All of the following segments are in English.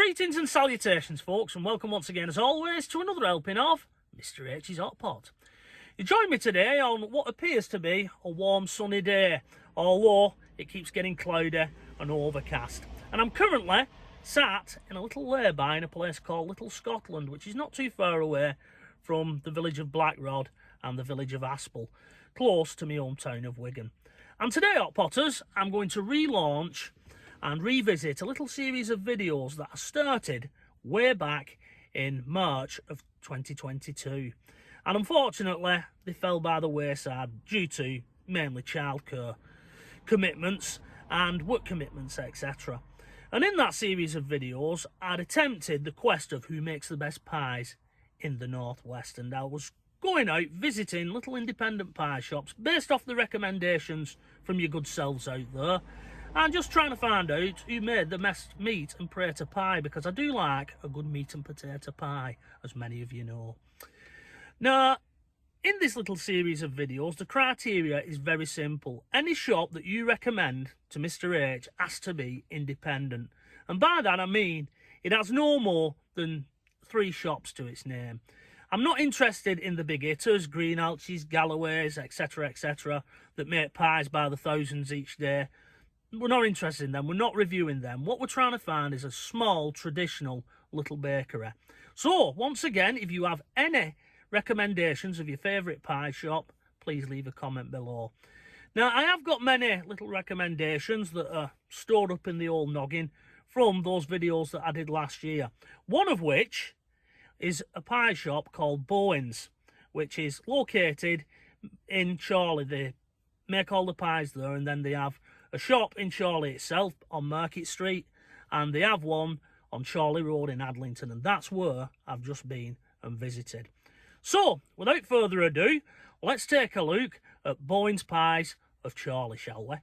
Greetings and salutations, folks, and welcome once again, as always, to another helping of Mr H's Hot Pot. You join me today on what appears to be a warm, sunny day, although it keeps getting cloudy and overcast. And I'm currently sat in a little lay-by in a place called Little Scotland, which is not too far away from the village of Blackrod and the village of Aspel, close to my hometown of Wigan. And today, Hot Potters, I'm going to relaunch and revisit a little series of videos that I started way back in March of 2022. And unfortunately, they fell by the wayside due to mainly childcare commitments and work commitments, etc. And in that series of videos, I'd attempted the quest of who makes the best pies in the Northwest, and I was going out visiting little independent pie shops based off the recommendations from your good selves out there, and just trying to find out who made the best meat and potato pie, because I do like a good meat and potato pie, as many of you know. Now, in this little series of videos, the criteria is very simple. Any shop that you recommend to Mr H has to be independent. And by that I mean it has no more than 3 shops to its name. I'm not interested in the big hitters, Greenhalgh's, Galloway's, etc, etc, that make pies by the thousands each day. We're not interested in them, we're not reviewing them. What we're trying to find is a small, traditional little bakery. So, once again, if you have any recommendations of your favourite pie shop, please leave a comment below. Now, I have got many little recommendations that are stored up in the old noggin from those videos that I did last year. One of which is a pie shop called Bowen's, which is located in Chorley. They make all the pies there, and then they have a shop in Chorley itself on Market Street, and they have one on Chorley Road in Adlington, and that's where I've just been and visited. So, without further ado, let's take a look at Bowen Pies of Chorley, shall we?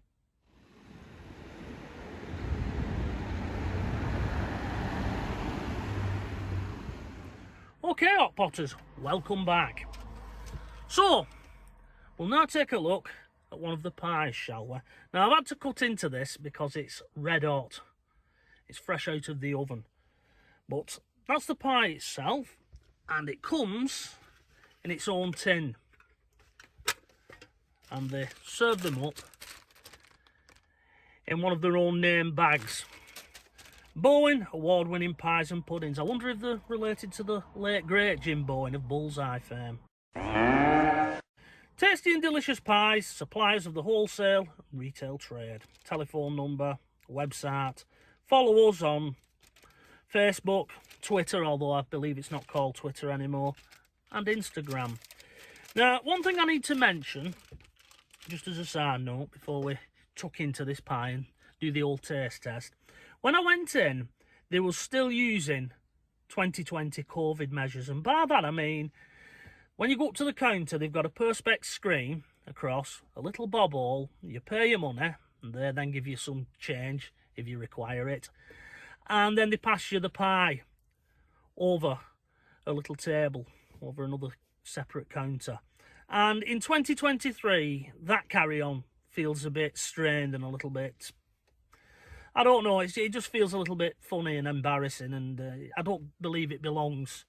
Okay, Hot Potters, welcome back. So, we'll now take a look at one of the pies, shall we? Now, I've had to cut into this because it's red hot. It's fresh out of the oven. But that's the pie itself, and it comes in its own tin. And they serve them up in one of their own name bags. Bowen award-winning pies and puddings. I wonder if they're related to the late great Jim Bowen of Bullseye fame. Tasty and delicious pies, suppliers of the wholesale and retail trade. Telephone number, website. Follow us on Facebook, Twitter, although I believe it's not called Twitter anymore, and Instagram. Now, one thing I need to mention, just as a side note, before we tuck into this pie and do the old taste test. When I went in, they were still using 2020 COVID measures, and by that I mean, when you go up to the counter, they've got a perspex screen across, a little bob hole, you pay your money, and they then give you some change if you require it. And then they pass you the pie over a little table, over another separate counter. And in 2023, that carry-on feels a bit strained and a little bit, I don't know, it just feels a little bit funny and embarrassing, and I don't believe it belongs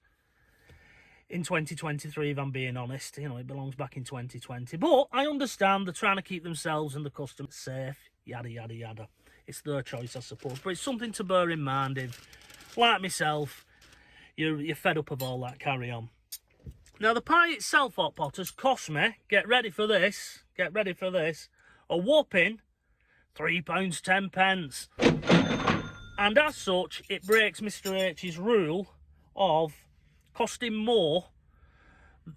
in 2023, if I'm being honest. You know, it belongs back in 2020. But I understand they're trying to keep themselves and the customers safe, yada, yada, yada. It's their choice, I suppose. But it's something to bear in mind if, like myself, you're fed up of all that carry-on. Now, the pie itself, Hot Potters, cost me, get ready for this, a whopping £3.10. And as such, it breaks Mr H's rule of costing more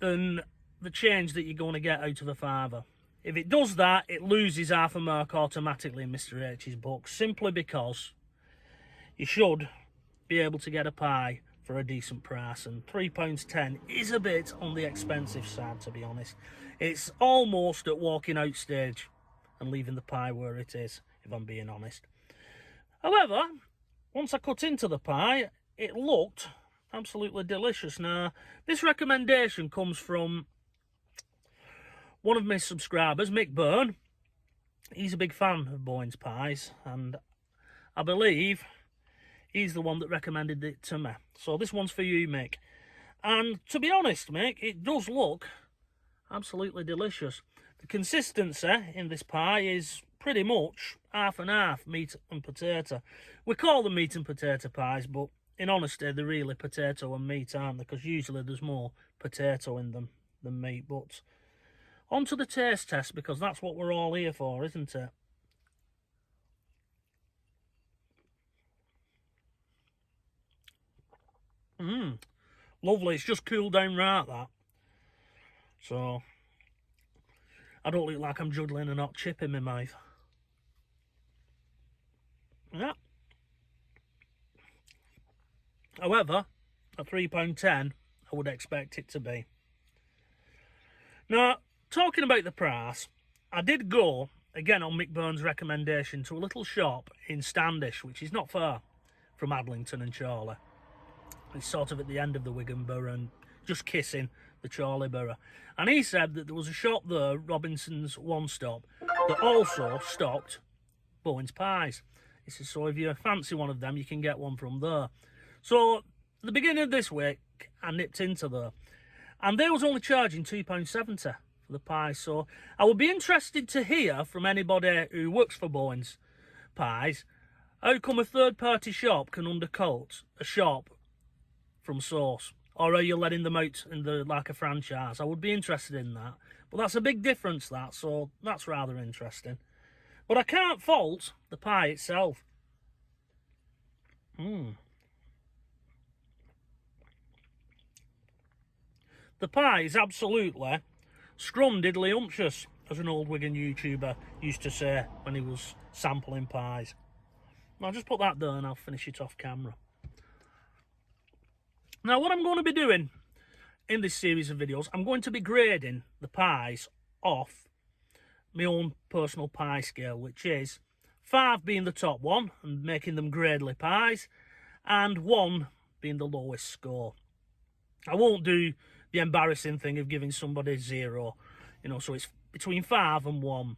than the change that you're going to get out of a fiver. If it does that, it loses half a mark automatically in Mr H's book, simply because you should be able to get a pie for a decent price, and £3.10 is a bit on the expensive side, to be honest. It's almost at walking out stage and leaving the pie where it is, if I'm being honest. However, once I cut into the pie, it looked absolutely delicious. Now, this recommendation comes from one of my subscribers, Mick Byrne. He's a big fan of Bowen's pies, and I believe He's the one that recommended it to me. So this one's for you, Mick. And to be honest, Mick, it does look absolutely delicious. The consistency in this pie is pretty much half and half, meat and potato. We call them meat and potato pies, but in honesty, they're really potato and meat, aren't they? Because usually there's more potato in them than meat. But on to the taste test, because that's what we're all here for, isn't it? Lovely. It's just cooled down right, that. So I don't look like I'm juggling a hot chip in my mouth. Yeah. However, at £3.10, I would expect it to be. Now, talking about the price, I did go, again on Mick Burns' recommendation, to a little shop in Standish, which is not far from Adlington and Chorley. It's sort of at the end of the Wigan Borough and just kissing the Chorley Borough. And he said that there was a shop there, Robinson's One Stop, that also stocked Bowen Pies. He says, so if you fancy one of them, you can get one from there. So, at the beginning of this week, I nipped into there. And they was only charging £2.70 for the pies. So, I would be interested to hear from anybody who works for Bowen's Pies, how come a third-party shop can undercut a shop from source? Or are you letting them out in like a franchise? I would be interested in that. But that's a big difference, that, so that's rather interesting. But I can't fault the pie itself. The pie is absolutely scrum-diddly-umptious, as an old Wigan YouTuber used to say when he was sampling pies. I'll just put that there and I'll finish it off camera. Now, what I'm going to be doing in this series of videos, I'm going to be grading the pies off my own personal pie scale, which is 5 being the top one and making them gradely pies, and 1 being the lowest score. I won't do the embarrassing thing of giving somebody 0, you know, so it's between 5 and 1.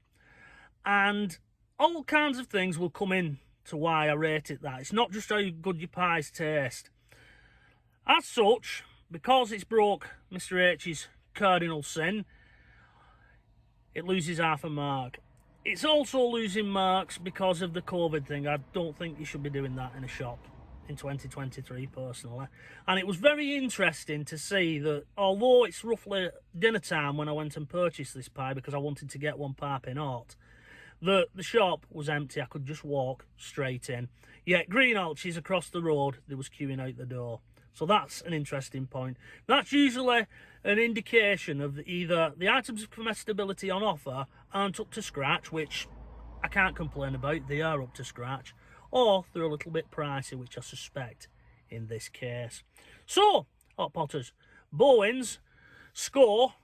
And all kinds of things will come in to why I rate it that. It's not just how good your pies taste. As such, because it's broke Mr H's cardinal sin, it loses half a mark. It's also losing marks because of the COVID thing. I don't think you should be doing that in a shop in 2023, personally. And it was very interesting to see that, although it's roughly dinner time when I went and purchased this pie because I wanted to get one piping hot, the shop was empty. I could just walk straight in. Yet Green Alches across the road, there was queuing out the door. So that's an interesting point. That's usually an indication of either the items of comestibility on offer aren't up to scratch, which I can't complain about, they are up to scratch, or they're a little bit pricey, which I suspect in this case. So, Hot Potters, Bowen's score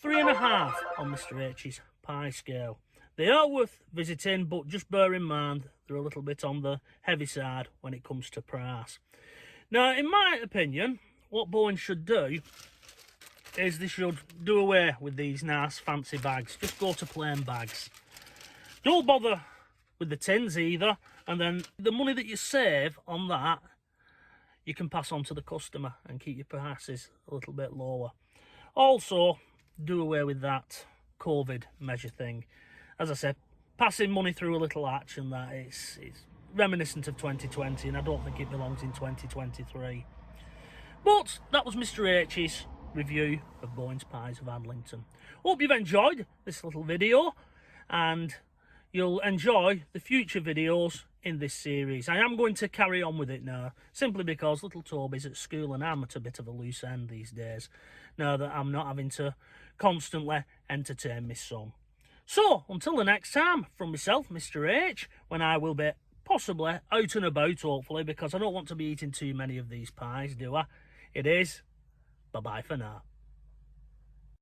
3.5 on Mr H's pie scale. They are worth visiting, but just bear in mind they're a little bit on the heavy side when it comes to price. Now, in my opinion, what Bowen should do is they should do away with these nice fancy bags. Just go to plain bags. Don't bother with the tins either, and then the money that you save on that, you can pass on to the customer and keep your prices a little bit lower. Also, do away with that COVID measure thing. As I said, passing money through a little hatch and that, it's reminiscent of 2020, and I don't think it belongs in 2023. But that was Mr H's review of Bowen Pies of Adlington. Hope you've enjoyed this little video, and you'll enjoy the future videos in this series. I am going to carry on with it now, simply because little Toby's at school and I'm at a bit of a loose end these days, now that I'm not having to constantly entertain my son. So, until the next time, from myself, Mr H, when I will be possibly out and about, hopefully, because I don't want to be eating too many of these pies, do I? It is bye-bye for now.